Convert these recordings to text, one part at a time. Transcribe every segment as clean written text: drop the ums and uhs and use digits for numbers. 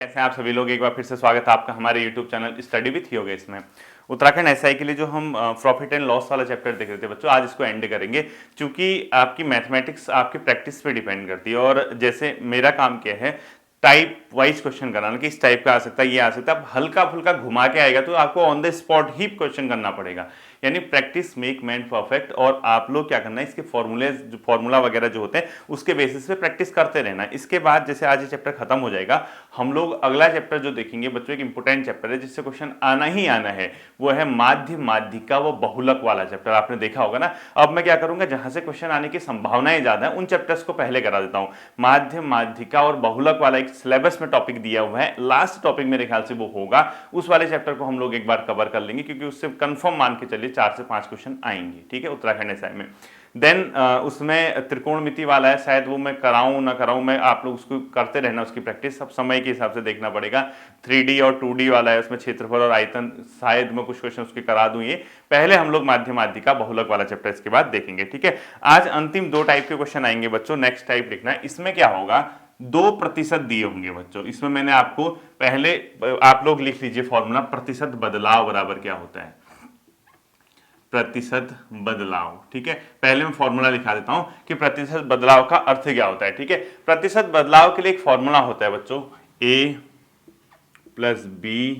कैसे हैं आप सभी लोग। एक बार फिर से स्वागत है आपका हमारे YouTube channel study with Yogesh इसमें उत्तराखंड एसआई के लिए जो हम प्रॉफिट एंड लॉस वाला चैप्टर देख रहे थे बच्चों, आज इसको एंड करेंगे क्योंकि आपकी मैथमेटिक्स आपकी प्रैक्टिस पे डिपेंड करती है। और जैसे मेरा काम क्या है, टाइप वाइज क्वेश्चन कराना कि इस टाइप का आ सकता है, ये आ सकता है। अब हल्का फुल्का घुमा के आएगा तो आपको on the spot he question करना पड़ेगा, यानी प्रैक्टिस मेक मैन परफेक्ट। और आप लोग क्या करना है, इसके फॉर्मूला वगैरह जो होते हैं उसके बेसिस पे प्रैक्टिस करते रहना। इसके बाद जैसे आज ये चैप्टर खत्म हो जाएगा, हम लोग अगला चैप्टर जो देखेंगे बच्चों, एक इंपोर्टेंट चैप्टर है जिससे क्वेश्चन आना ही आना है, वो है माध्य माध्यिका व बहुलक वाला चैप्टर। आपने देखा होगा ना। अब मैं क्या करूंगा, जहां से क्वेश्चन आने की संभावनाएं ज्यादा है उन चैप्टर्स को पहले करा देता हूं। माध्य माध्यिका और बहुलक वाला एक सिलेबस में टॉपिक दिया हुआ है, लास्ट टॉपिक मेरे ख्याल से वो होगा, उस वाले चैप्टर को हम लोग एक बार कवर कर लेंगे क्योंकि उससे कंफर्म मान के चलिए 4 से 5 क्वेश्चन आएंगे, ठीक है, उत्तराखंड एसआई में। देन उसमें त्रिकोणमिति वाला है, शायद वो मैं कराऊं ना कराऊं, मैं आप लोग उसको करते रहना उसकी प्रैक्टिस, सब समय के हिसाब से देखना पड़ेगा। 3D और 2D वाला है, उसमें क्षेत्रफल और आयतन, शायद मैं कुछ क्वेश्चन उसके करा दूं। ये पहले हम लोग माध्य माध्यिका बहुलक वाला चैप्टर इसके बाद देखेंगे, ठीक है। आज अंतिम 2 टाइप के क्वेश्चन आएंगे बच्चों। नेक्स्ट टाइप लिखना है, इसमें क्या होगा, 2% दिए होंगे बच्चों। इसमें मैंने आपको पहले, आप लोग लिख लीजिए फॉर्मूला, प्रतिशत बदलाव बराबर क्या होता है, प्रतिशत बदलाव, ठीक है। पहले मैं फॉर्मूला लिखा देता हूं कि प्रतिशत बदलाव का अर्थ क्या होता है, ठीक है। प्रतिशत बदलाव के लिए एक फॉर्मूला होता है बच्चों, a plus B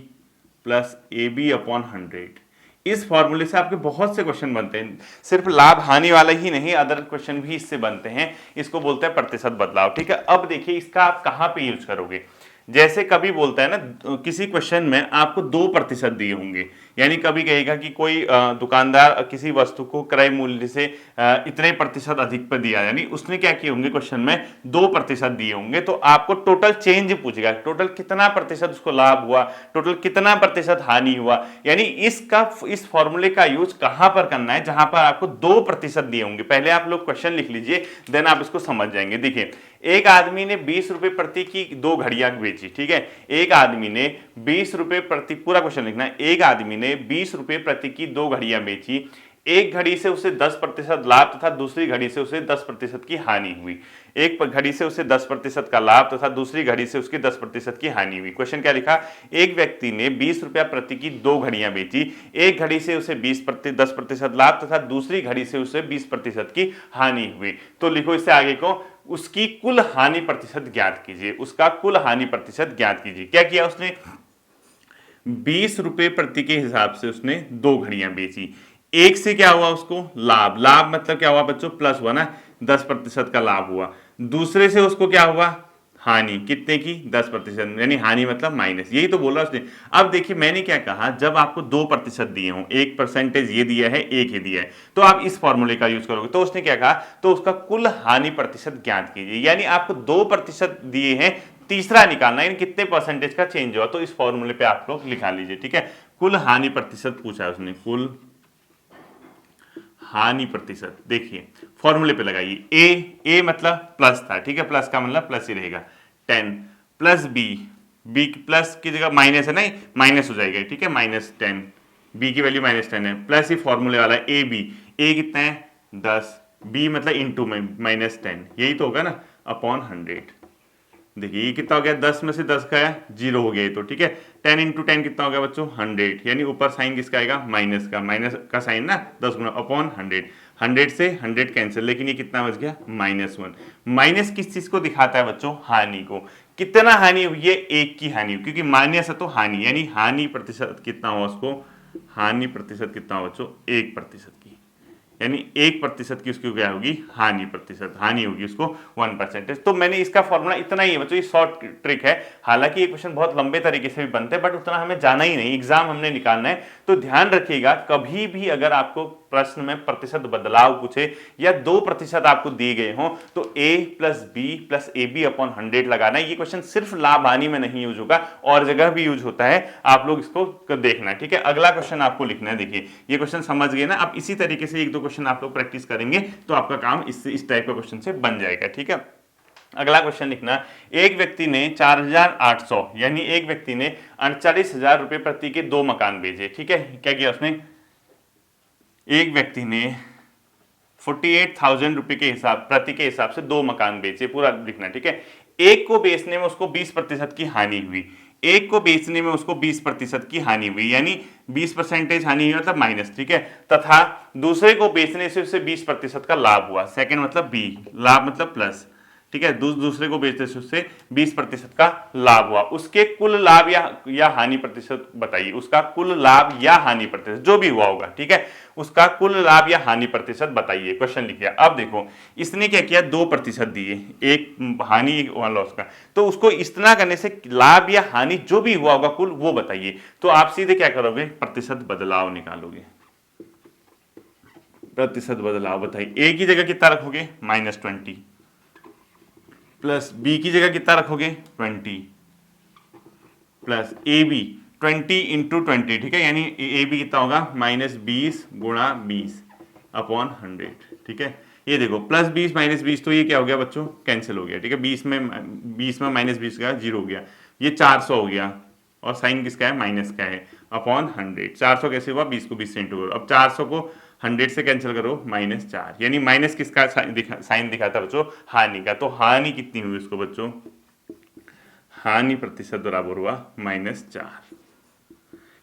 plus A B upon 100। इस फॉर्मूले से आपके बहुत से क्वेश्चन बनते हैं, सिर्फ लाभ हानि वाला ही नहीं, अदर क्वेश्चन भी इससे बनते हैं। इसको बोलते हैं प्रतिशत बदलाव, ठीक है। अब देखिए इसका आप कहां पे यूज करोगे। जैसे कभी बोलता है ना, किसी क्वेश्चन में आपको 2% दिए होंगे, यानी कभी कहेगा कि कोई दुकानदार किसी वस्तु को क्रय मूल्य से इतने प्रतिशत अधिक पर दिया, यानी उसने क्या किए होंगे, क्वेश्चन में 2% दिए होंगे, तो आपको टोटल चेंज पूछेगा, टोटल कितना प्रतिशत उसको लाभ हुआ, टोटल कितना प्रतिशत हानि हुआ। यानी इस फॉर्मूले का यूज कहां पर करना है, जहां पर आपको 2% दिए होंगे। पहले आप लोग क्वेश्चन लिख लीजिए, देन आप इसको समझ जाएंगे। देखिए, एक आदमी ने 20 रुपए प्रति की 2 घड़ियां बेची, ठीक है। एक आदमी ने 20 रुपए प्रति, पूरा क्वेश्चन लिखना है, एक आदमी ने 20 रुपए प्रति की 2 घड़ियां बेची। एक घड़ी से उसे 10% लाभ तथा दूसरी घड़ी से उसे 10% की हानि हुई। एक घड़ी से उसे 10% का लाभ तथा दूसरी घड़ी से उसकी 10% की हानि हुई। क्वेश्चन क्या लिखा, एक व्यक्ति ने 20 रुपया प्रति की 2 घड़ियां बेची, एक घड़ी से उसे 10% लाभ तथा दूसरी घड़ी से उसे 20% की हानि हुई। तो लिखो इससे आगे को, उसकी कुल हानि प्रतिशत ज्ञात कीजिए, उसका कुल हानि प्रतिशत ज्ञात कीजिए। क्या किया उसने, 20 रुपए प्रति के हिसाब से उसने 2 घड़ियां बेची। एक से क्या हुआ, उसको लाभ, लाभ मतलब क्या हुआ बच्चों, प्लस हुआ ना, 10% का लाभ हुआ। दूसरे से उसको क्या हुआ, हानि, कितने की, 10%, यानी हानि मतलब माइनस, यही तो बोला उसने। अब देखिए मैंने क्या कहा, जब आपको 2% दिए हों, 1% ये दिया है, 1 ही दिया है, तो आप इस फॉर्मूले का यूज करोगे। तो उसने क्या कहा, तो उसका कुल हानि प्रतिशत ज्ञात कीजिए, यानी आपको 2% दिए हैं, तीसरा निकालना है, कितने परसेंटेज का चेंज हुआ। तो इस फॉर्मूले पे आप लोग लिखा लीजिए, ठीक है। कुल हानि प्रतिशत पूछा है उसने, कुल हानि प्रतिशत। देखिए फॉर्मूले पे लगाइए, ए मतलब प्लस था, ठीक है, प्लस का मतलब प्लस ही रहेगा, 10 प्लस बी, बी प्लस की जगह माइनस है, नहीं माइनस हो जाएगा, ठीक है, -10, बी की वैल्यू -10 है, प्लस ही फॉर्मूले वाला ए बी, ए कितना है 10, बी मतलब इंटू में -10, यही तो होगा ना, अपॉन 100। देखिए ये कितना हो गया, 10 में से 10 का है 0 हो गया ये तो, ठीक है। 10 इंटू 10 कितना हो गया बच्चों, 100, यानी ऊपर साइन किसका आएगा, माइनस का साइन ना, 10 गुना अपॉन 100, 100 से 100 कैंसिल, लेकिन ये कितना बच गया, -1। माइनस किस चीज को दिखाता है बच्चों, हानि को। कितना हानि हुई है, 1 की हानि हुई, क्योंकि माइनस है तो हानि, यानी हानि प्रतिशत कितना हुआ उसको, हानि प्रतिशत कितना हुआ बच्चों, 1% की, यानी 1% की उसकी क्या होगी, हानि प्रतिशत, हानि होगी उसको 1%। तो मैंने इसका फॉर्मूला इतना ही है बच्चों, ये शॉर्ट ट्रिक है। हालांकि ये क्वेश्चन बहुत लंबे तरीके से भी बनते हैं, बट उतना हमें जाना ही नहीं, एग्जाम हमने निकालना है। तो ध्यान रखिएगा, कभी भी अगर आपको प्रश्न में प्रतिशत बदलाव पूछे या 2% आपको दिए गए हों, तो a plus B plus A B upon 100 लगाना है। ये क्वेश्चन सिर्फ लाभ हानि में नहीं यूज होगा, और जगह भी यूज होता है, आप लोग इसको देखना है, ठीक है। अगला क्वेश्चन आपको लिखना है, देखिए ये क्वेश्चन समझ गए ना, अब इसी तरीके से 1-2 क्वेश्चन आप लोग प्रैक्टिस करेंगे तो आपका काम इस टाइप का क्वेश्चन से बन जाएगा, ठीक है। अगला क्वेश्चन लिखना, एक व्यक्ति ने 4800, यानी एक व्यक्ति ने 39,000 रुपए प्रति के 2 मकान बेचे, ठीक है। क्या किया उसने, एक व्यक्ति ने 48,000 रुपए के हिसाब प्रति के हिसाब से 2 मकान बेचे, पूरा लिखना, ठीक है। एक को बेचने में उसको 20% की हानि हुई, एक को बेचने में उसको 20% की हानि हुई, यानी 20% हानि हुई मतलब माइनस, ठीक है। तथा दूसरे को बेचने से उसे 20% का लाभ हुआ, सेकंड मतलब बी, लाभ मतलब प्लस, ठीक है। दूसरे को बेचने से उससे 20% का लाभ हुआ, उसके कुल लाभ या हानि प्रतिशत बताइए, उसका कुल लाभ या हानि प्रतिशत जो भी हुआ होगा, ठीक है, उसका कुल लाभ या हानि प्रतिशत बताइए, क्वेश्चन लिखिए। अब देखो इसने क्या किया, 2% दिए, एक हानि एक लॉस का, तो उसको इतना करने से लाभ या हानि जो भी हुआ होगा कुल वो बताइए। तो आप सीधे क्या करोगे, प्रतिशत बदलाव निकालोगे, प्रतिशत बदलाव बताइए। ए की जगह कितना रखोगे, -20, प्लस बी की जगह कितना रखोगे, 20, प्लस ए बी 20 × 20, ठीक है, यानी ए बी कितना होगा, -20 गुणा 20 अपॉन 100, ठीक है। ये देखो +20 -20, तो ये क्या हो गया बच्चों, कैंसिल हो गया, ठीक है। 20 में -20 का 0 हो गया, ये 400 हो गया, और साइन किसका है, माइनस का है, अपॉन 100। 400 कैसे हुआ, 20 को 20 से इंटू करो, अब 400 को 100 से कैंसिल करो, -4, यानी माइनस किसका साइन दिखाता बच्चों, हानि का। तो हानि कितनी हुई उसको बच्चों, हानि प्रतिशत बराबर हुआ -4,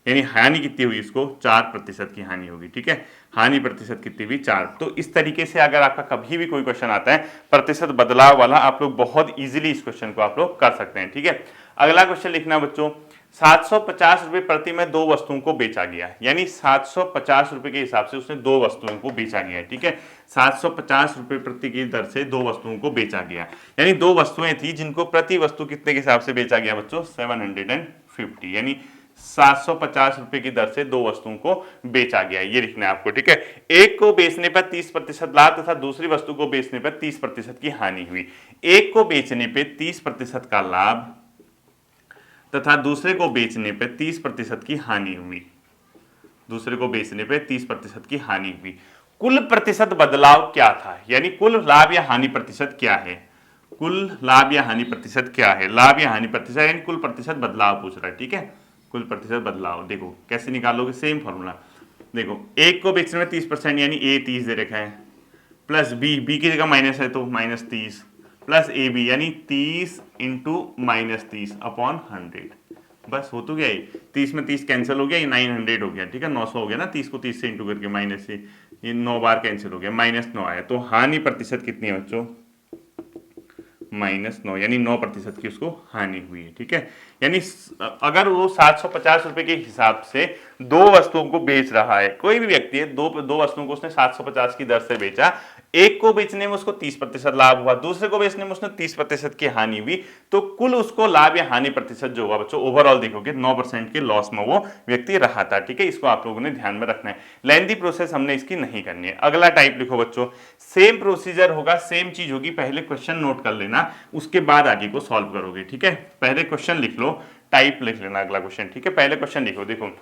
यानी हानि कितनी हुई, इसको 4% की हानि होगी, ठीक है। हानि प्रतिशत कितनी हुई, 4। तो इस तरीके से अगर आपका कभी भी कोई क्वेश्चन आता है प्रतिशत बदलाव वाला, आप लोग बहुत इजीली इस क्वेश्चन को आप लोग कर सकते हैं, ठीक है। अगला क्वेश्चन लिखना बच्चों, 750 रुपए प्रति में 2 वस्तुओं को बेचा गया, यानी 750 रुपए के हिसाब से उसने 2 वस्तुओं को बेचा गया है, ठीक है। 750 रुपए प्रति की दर से 2 वस्तुओं को बेचा गया, यानी 2 वस्तुएं थी जिनको प्रति वस्तु कितने के हिसाब से बेचा गया बच्चों, 750, यानी 750 रुपए की दर से 2 वस्तुओं को बेचा गया, ये लिखना है आपको, ठीक है। एक को बेचने पर 30% लाभ तथा दूसरी वस्तु को बेचने पर 30% की हानि हुई। एक को बेचने पे 30% का लाभ तथा दूसरे को बेचने पे 30% की हानि हुई, दूसरे को बेचने पे 30% की हानि हुई। कुल प्रतिशत बदलाव क्या था, यानी कुल लाभ या हानि प्रतिशत क्या है, कुल लाभ या हानि प्रतिशत क्या है, लाभ या हानि प्रतिशत यानी कुल प्रतिशत बदलाव पूछ रहा है, ठीक है। कुल प्रतिशत बदलाव देखो कैसे निकालोगे, सेम फॉर्मूला देखो, एक को बेचने में 30% यानी ए 30 दे रखा है, प्लस बी की जगह माइनस है तो -30, प्लस ए बी यानी 30 × -30 अपॉन 100, बस हो तो गया ये, 30 में 30 कैंसिल हो गया, ये 900 हो गया, ठीक है, 900 हो गया ना, 30 को 30 से इंटू करके माइनस से ये 9 बार कैंसिल हो गया, -9 आया। तो हानि प्रतिशत कितनी है बच्चों, -9, यानी 9% की उसको हानि हुई है, ठीक है। यानी अगर वो 750 रुपए के हिसाब से 2 वस्तुओं को बेच रहा है, कोई भी व्यक्ति है, दो वस्तुओं को उसने 750 की दर से बेचा, एक को बेचने में उसको 30% लाभ हुआ, दूसरे को बेचने में उसने 30% की हानि हुई, तो कुल उसको लाभ या हानि प्रतिशत जो हुआ बच्चों, ओवरऑल देखोगे 9% के लॉस में वो व्यक्ति रहा था, ठीक है। इसको आप लोगों ने ध्यान में रखना है, लेंथी प्रोसेस हमने इसकी नहीं करनी है। अगला टाइप लिखो बच्चों, सेम प्रोसीजर होगा, सेम चीज होगी, पहले क्वेश्चन नोट कर लेना, उसके बाद आगे को सॉल्व करोगे, ठीक है। पहले क्वेश्चन लिख लो, टाइप लिख लेना अगला क्वेश्चन, ठीक है। पहले क्वेश्चन लिखो, देखो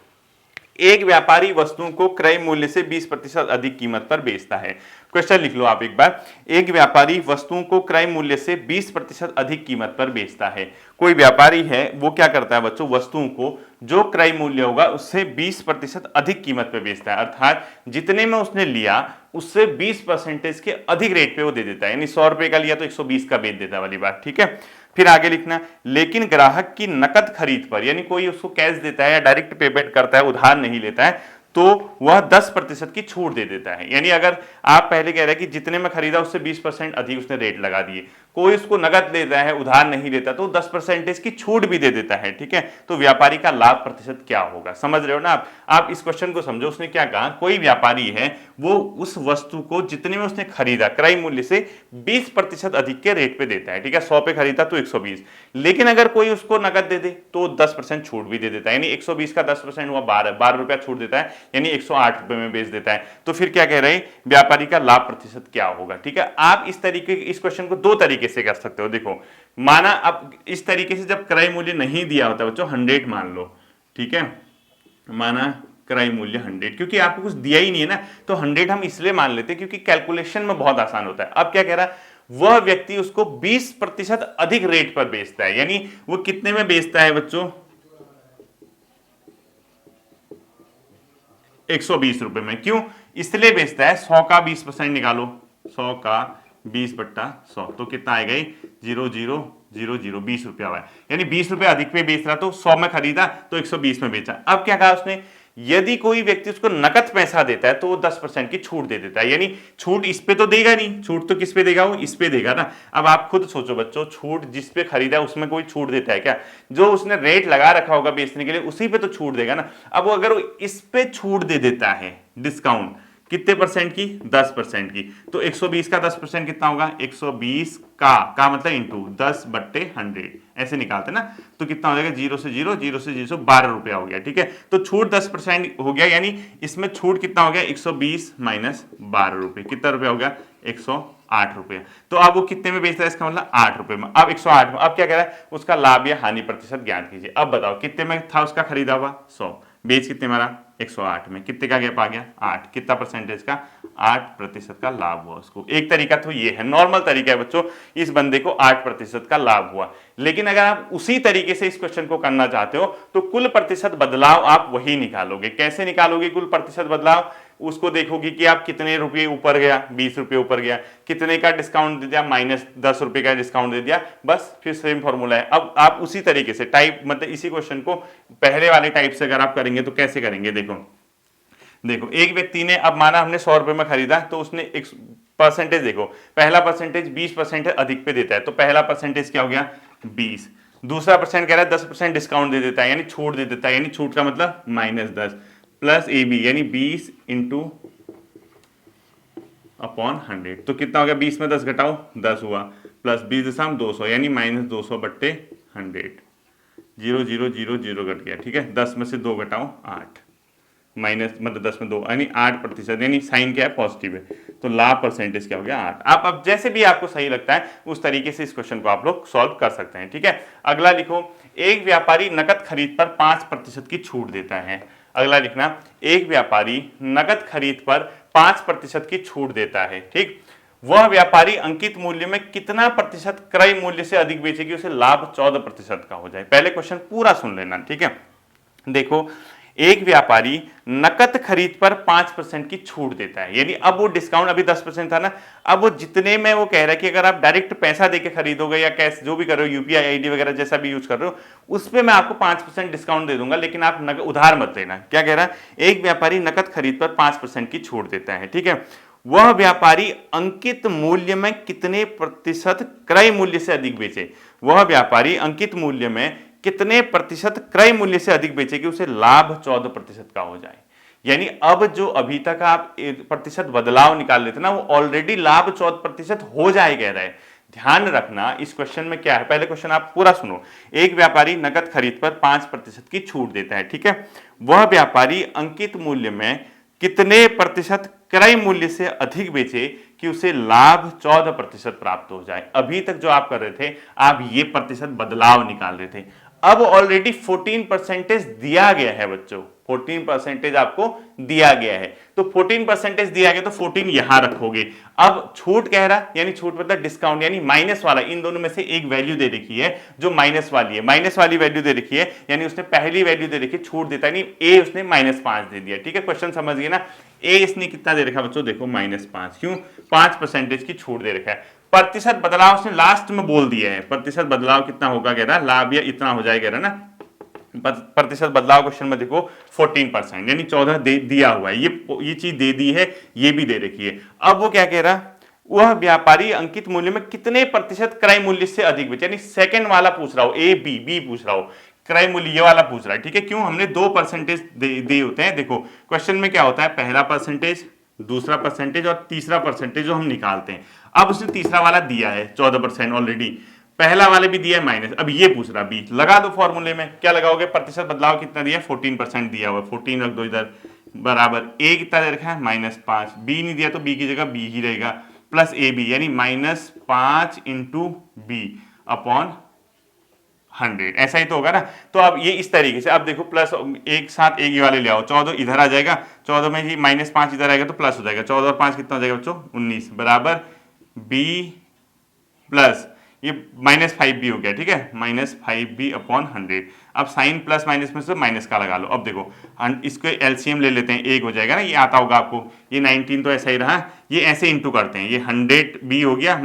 एक व्यापारी वस्तुओं को क्रय मूल्य से 20% अधिक कीमत पर बेचता है। क्वेश्चन लिख लो आप एक बार, एक व्यापारी वस्तुओं को क्रय मूल्य से 20% अधिक कीमत पर बेचता है। कोई व्यापारी है, वो क्या करता है बच्चों, वस्तुओं को जो क्रय मूल्य होगा उससे 20% अधिक कीमत पर बेचता है, अर्थात जितने में उसने लिया उससे 20% के अधिक रेट पे वो दे देता है, यानी 100 रुपए का लिया तो 120 का बेच देता है वाली बात, ठीक है। फिर आगे लिखना, लेकिन ग्राहक की नकद खरीद पर, यानी कोई उसको कैश देता है या डायरेक्ट पेमेंट करता है, उधार नहीं लेता है, तो वह 10% की छूट दे देता है। यानी अगर आप पहले कह रहे हैं कि जितने में खरीदा उससे 20% अधिक उसने रेट लगा दिए, कोई उसको नगद लेता है, उधार नहीं लेता, तो 10% की छूट भी दे देता है, ठीक है। तो व्यापारी का लाभ प्रतिशत क्या होगा, समझ रहे हो ना आप इस क्वेश्चन को समझो। उसने क्या कहा, कोई व्यापारी है, वो उस वस्तु को जितने में उसने खरीदा क्रय मूल्य से 20% अधिक के रेट पे देता है, ठीक है। 100 पे खरीदा तो 120, लेकिन अगर कोई उसको नगद दे दे तो 10% छूट भी दे देता है, यानी 120 का 10% हुआ 12 रुपया छूट देता है, यानी 108 रुपए में बेच देता है। तो फिर क्या कह रहे हैं, व्यापारी का लाभ प्रतिशत क्या होगा, ठीक है। आप इस तरीके इस क्वेश्चन को 2 तरीके से कर सकते हो। देखो माना अब इस तरीके से जब क्रय मूल्य नहीं दिया होता बच्चों, 100 मान लो, ठीक है, माना क्रय मूल्य 100, क्योंकि आपको कुछ दिया ही नहीं है ना, तो 100 हम इसलिए मान लेते हैं क्योंकि कैलकुलेशन में बहुत आसान होता है। अब क्या कह रहा है, वह व्यक्ति उसको 20% अधिक रेट पर बेचता है, यानी वो कितने में बेचता है बच्चों, 120 रुपए में। क्यों इसलिए बेचता है, 100 का 20% निकालो, 100 का 20/100 तो कितना आएगा, 0 0 0 20 रुपया हुआ है, यानी 20 रुपये अधिक पे बेच रहा, तो 100 में खरीदा तो 120 में बेचा। अब क्या कहा उसने, यदि कोई व्यक्ति उसको नकद पैसा देता है तो वो 10% की छूट दे देता है, यानी छूट इस पे तो देगा नहीं, छूट तो किस पे देगा, वो इस पे देगा ना। अब आप खुद सोचो बच्चों, छूट जिस पे खरीदा उसमें कोई छूट देता है क्या? जो उसने रेट लगा रखा होगा बेचने के लिए उसी पे तो छूट देगा ना। अब वो अगर वो इस पे छूट दे देता है डिस्काउंट, कितने परसेंट की, 10% की, तो 120 का 10% कितना होगा, 120 का मतलब इंटू 10/100 ऐसे निकालते ना, तो कितना हो जाएगा, 0 से 0 0 से 0 12 रुपया हो गया। ठीक है, तो छूट 10% हो गया, यानी इसमें छूट कितना हो गया, 120 माइनस 12 रुपये, कितना रुपया हो गया, 108 रुपये। तो अब वो कितने में बेच रहा है, इसका मतलब 8 रुपये में। अब 108 में, अब क्या कह रहा है, उसका लाभ या हानि प्रतिशत ज्ञात कीजिए। अब बताओ कितने में था उसका खरीदा हुआ, 100, बेच कितने मारा, 108 में, कितने का गैप आ गया, 8, कितना परसेंटेज का, 8% का लाभ हुआ उसको। एक तरीका तो ये है, नॉर्मल तरीका है बच्चों, इस बंदे को 8% का लाभ हुआ। लेकिन अगर आप उसी तरीके से इस क्वेश्चन को करना चाहते हो तो कुल प्रतिशत बदलाव आप वही निकालोगे। कैसे निकालोगे कुल प्रतिशत बदलाव, उसको देखोगे कि आप कितने रुपए ऊपर गया, 20 रुपए ऊपर गया, कितने का डिस्काउंट दे दिया, -10 रुपए का डिस्काउंट दे दिया, बस फिर सेम फॉर्मूला है। अब आप उसी तरीके से टाइप, मतलब इसी क्वेश्चन को पहले वाले टाइप से अगर आप करेंगे तो कैसे करेंगे, देखो एक व्यक्ति ने, अब माना हमने 100 रुपए में खरीदा, तो उसने एक परसेंटेज, देखो पहला परसेंटेज 20% अधिक पे देता है, तो पहला परसेंटेज क्या हो गया, 20। दूसरा परसेंट कह रहा है 10% डिस्काउंट दे देता है, यानी छूट दे देता है, यानी छूट का मतलब -10 प्लस AB, यानी 20 इंटू अपॉन 100, तो कितना हो गया, 20 में 10 घटाओ 10 हुआ, प्लस 20.200, यानी -200/100, 0 0 0 0 घट गया। ठीक है, 10 में से 2 घटाओ 8, माइनस मतलब 10 में 2, यानी 8%, यानी साइन क्या है, पॉजिटिव है, तो लाभ परसेंटेज क्या हो गया, 8। आप अब जैसे भी आपको सही लगता है उस तरीके से इस क्वेश्चन को आप लोग सॉल्व कर सकते हैं। ठीक है, अगला लिखो, एक व्यापारी नकद खरीद पर 5% की छूट देता है। अगला लिखना, एक व्यापारी नकद खरीद पर 5% की छूट देता है। ठीक, वह व्यापारी अंकित मूल्य में कितना प्रतिशत क्रय मूल्य से अधिक बेचेगी, उसे लाभ 14% का हो जाए। पहले क्वेश्चन पूरा सुन लेना। ठीक है, देखो एक व्यापारी नकद खरीद पर 5% की छूट देता है, यानी अब वो डिस्काउंट अभी 10% था ना, अब वो जितने में वो कह रहा है कि अगर आप डायरेक्ट पैसा देके खरीदोगे या कैश जो भी कर रहे हो, यूपीआई आईडी वगैरह जैसा भी यूज कर रहे हो, उस पे मैं आपको 5% डिस्काउंट दे दूंगा, लेकिन आप उधार मत लेना। क्या कह रहा है, एक व्यापारी नकद खरीद पर 5% की छूट देता है। ठीक है, वह व्यापारी अंकित मूल्य में कितने प्रतिशत क्रय मूल्य से अधिक बेचे, वह व्यापारी अंकित मूल्य में कितने प्रतिशत क्रय मूल्य से अधिक बेचेगी, उसे लाभ 14% का हो जाए। यानी अब जो अभी तक आप प्रतिशत बदलाव निकाल लेते ना, वो ऑलरेडी लाभ 14% हो जाए कह रहा है। ध्यान रखना इस क्वेश्चन में क्या है, पहले क्वेश्चन आप पूरा सुनो। एक व्यापारी नकद खरीद पर 5% की छूट देता है। ठीक है, वह व्यापारी अंकित मूल्य में कितने प्रतिशत क्रय मूल्य से अधिक बेचे कि उसे लाभ 14% प्राप्त हो जाए। अभी तक जो आप कर रहे थे, आप ये प्रतिशत बदलाव निकाल रहे थे। अब ऑलरेडी 14% दिया गया है बच्चों, 14% आपको दिया गया है, तो 14% दिया गया तो 14 यहां रखोगे। अब छूट कह रहा, यानी छूट मतलब डिस्काउंट, यानी माइनस वाला, इन दोनों में से एक वैल्यू दे रखी है जो माइनस वाली है, माइनस वाली वैल्यू दे रखी है, यानी उसने पहली वैल्यू दे रखी है, छूट देता नहीं, ए उसने -5 दे दिया। ठीक है, क्वेश्चन समझ गए ना, ए इसने कितना दे रखा बच्चों, देखो -5, क्यों, 5% की छूट दे रखा है। प्रतिशत बदलाव उसने लास्ट में बोल दिया है, प्रतिशत बदलाव कितना होगा कह रहा, लाभ या इतना हो जाएगा ना, प्रतिशत बदलाव क्वेश्चन में देखो 14%, यानी 14 दिया हुआ है, ये चीज दे दी है, ये भी दे रखी है। अब वो क्या कह रहा, वह व्यापारी अंकित मूल्य में कितने प्रतिशत क्रय मूल्य से अधिक बेचे, यानी सेकंड वाला पूछ रहा हो, ए बी पूछ रहा हो, क्रय मूल्य ये वाला पूछ रहा है। ठीक है, क्यों, हमने 2% दे होते हैं। देखो क्वेश्चन में क्या होता है, पहला परसेंटेज, दूसरा परसेंटेज और तीसरा परसेंटेज जो हम निकालते हैं। अब उसने तीसरा वाला दिया है 14% ऑलरेडी, पहला वाले भी दिया है माइनस, अब ये पूछ रहा बी, लगा दो फॉर्मूले में, क्या लगाओगे, प्रतिशत बदलाव कितना दिया, 14% दिया हुआ, 14 रख दो इधर, बराबर ए कितना दे रखा है, -5, बी नहीं दिया तो बी की जगह बी ही रहेगा, प्लस ए बी, यानी -5 इंटू बी अपॉन 100, ऐसा ही तो होगा ना। तो अब ये इस तरीके से, अब देखो प्लस एक साथ एक ही वाले ले आओ, 14 इधर आ जाएगा, 14 में ही -5 इधर आएगा तो प्लस हो जाएगा, 14 और 5 कितना हो जाएगा बच्चों, 19, बराबर बी प्लस ये -5 भी हो गया। ठीक है, -5b अपॉन 100। अब साइन प्लस माइनस में से माइनस का लगा लो। अब देखो इसको एलसीएम ले लेते हैं, 1 हो जाएगा ना, ये आता होगा आपको, ये 19 तो ऐसा ही रहा, ये ऐसे इंटू करते हैं, ये 100b हो गया,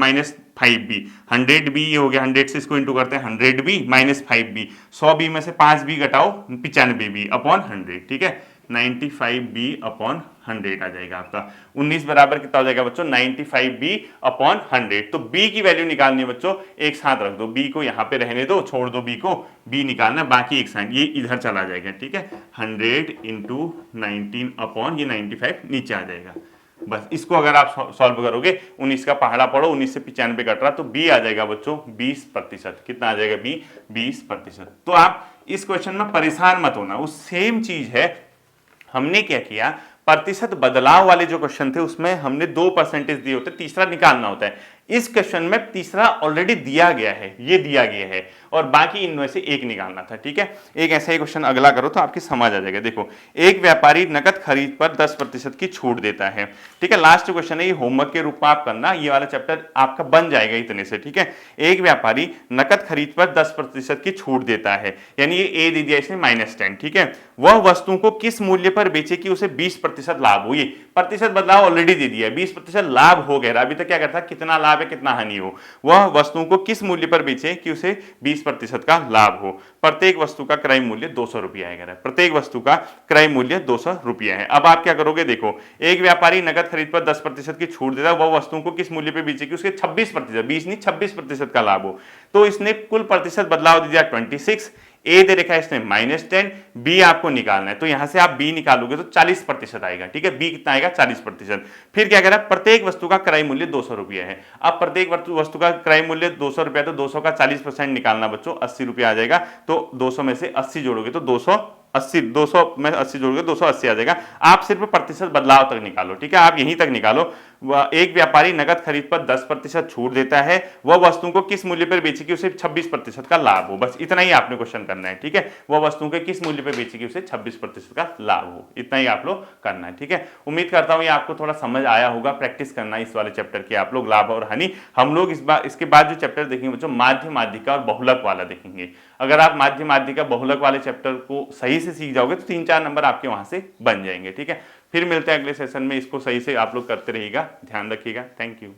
5b, 100b ये हो गया, 100 से इसको इंटू करते हैं 100b माइनस 5b, 100b में से 5b घटाओ 95b अपॉन 100, ठीक है 95b अपॉन 100 आ जाएगा आपका। 19 बराबर कितना हो जाएगा बच्चों 95b अपॉन 100। तो b की वैल्यू निकालनी है बच्चों, एक साथ रख दो, b को यहाँ पे रहने दो, छोड़ दो b को, b निकालना बाकी एक साथ ये इधर चला जाएगा, ठीक है 100 इंटू 19 अपॉन ये 95 नीचे आ जाएगा। बस इसको अगर आप सॉल्व करोगे 19 का पहाड़ा पढ़ो, 19 से 95 कट रहा तो b आ जाएगा बच्चों 20%। कितना आ जाएगा b 20%। तो आप इस क्वेश्चन में परेशान मत होना, वो सेम चीज है। हमने क्या किया, प्रतिशत बदलाव वाले जो क्वेश्चन थे उसमें हमने 2% दिए होते, तीसरा निकालना होता है। इस क्वेश्चन में तीसरा ऑलरेडी दिया गया है, ये दिया गया है और बाकी इनमें से एक निकालना था, ठीक है। एक ऐसा ही क्वेश्चन अगला करो तो आपकी समझ आ जाएगा। देखो, एक व्यापारी नकद खरीद पर 10% की छूट देता है, ठीक है। लास्ट क्वेश्चन है, ये होमवर्क के रूप में आप करना, ये वाला चैप्टर आपका बन जाएगा इतने से, ठीक है। एक व्यापारी नकद खरीद पर 10% की छूट देता है, यानी ये ए दे दिया इसने -10, ठीक है। वह वस्तु को किस मूल्य पर बेचे कि उसे 20% लाभ हो। ये प्रतिशत बदलाव ऑलरेडी दे दिया है, 20% लाभ हो गया। अभी तक क्या करता, कितना लाभ है कितना हानि हो। वह वस्तुओं को किस मूल्य पर बेचे कि उसे 20% का लाभ हो। प्रत्येक वस्तु का क्रय मूल्य 200 रुपया है। प्रत्येक वस्तु का क्रय मूल्य 200 रुपया है। अब आप क्या करोगे, देखो, एक व्यापारी नकद खरीद पर 10% की छूट देता है, वह वस्तुओं को किस मूल्य पर बेचे कि उसके 26%, 20 नहीं 26% का लाभ हो। तो इसने कुल प्रतिशत बदलाव दे दिया 26, ए दे रखा है इसने -10, बी आपको निकालना है। तो यहां से आप बी निकालोगे तो 40% आएगा, ठीक है। बी कितना आएगा 40%। फिर क्या कह रहा है, प्रत्येक वस्तु का क्रय मूल्य 200 रुपया है। अब प्रत्येक वस्तु का क्रय मूल्य 200 रुपया, तो 200 का 40% निकालना बच्चों 80 रुपया आ जाएगा। तो 200 में से 80 जोड़ोगे तो 200 में 80 जोड़ोगे 280 आ जाएगा। आप सिर्फ प्रतिशत बदलाव तक निकालो, ठीक है, आप यहीं तक निकालो। एक व्यापारी नकद खरीद पर 10% छूट देता है, वह वस्तुओं को किस मूल्य पर बेचे कि उसे 26% का लाभ हो। बस इतना ही आपने क्वेश्चन करना है, ठीक है। वह वस्तुओं के किस मूल्य पर बेचे कि उसे 26% का लाभ हो, इतना ही आप लोग करना है, ठीक है। उम्मीद करता हूं ये आपको थोड़ा समझ आया होगा। प्रैक्टिस करना है इस वाले चैप्टर की आप लोग, लाभ और हानि। हम लोग इसके बाद जो चैप्टर देखेंगे बच्चों, माध्य माध्यिका और बहुलक वाला देखेंगे। अगर आप माध्य माध्यिका बहुलक वाले चैप्टर को सही से सीख जाओगे तो 3-4 नंबर आपके वहां से बन जाएंगे, ठीक है। फिर मिलते हैं अगले सेशन में, इसको सही से आप लोग करते रहिएगा, ध्यान रखिएगा। Thank you.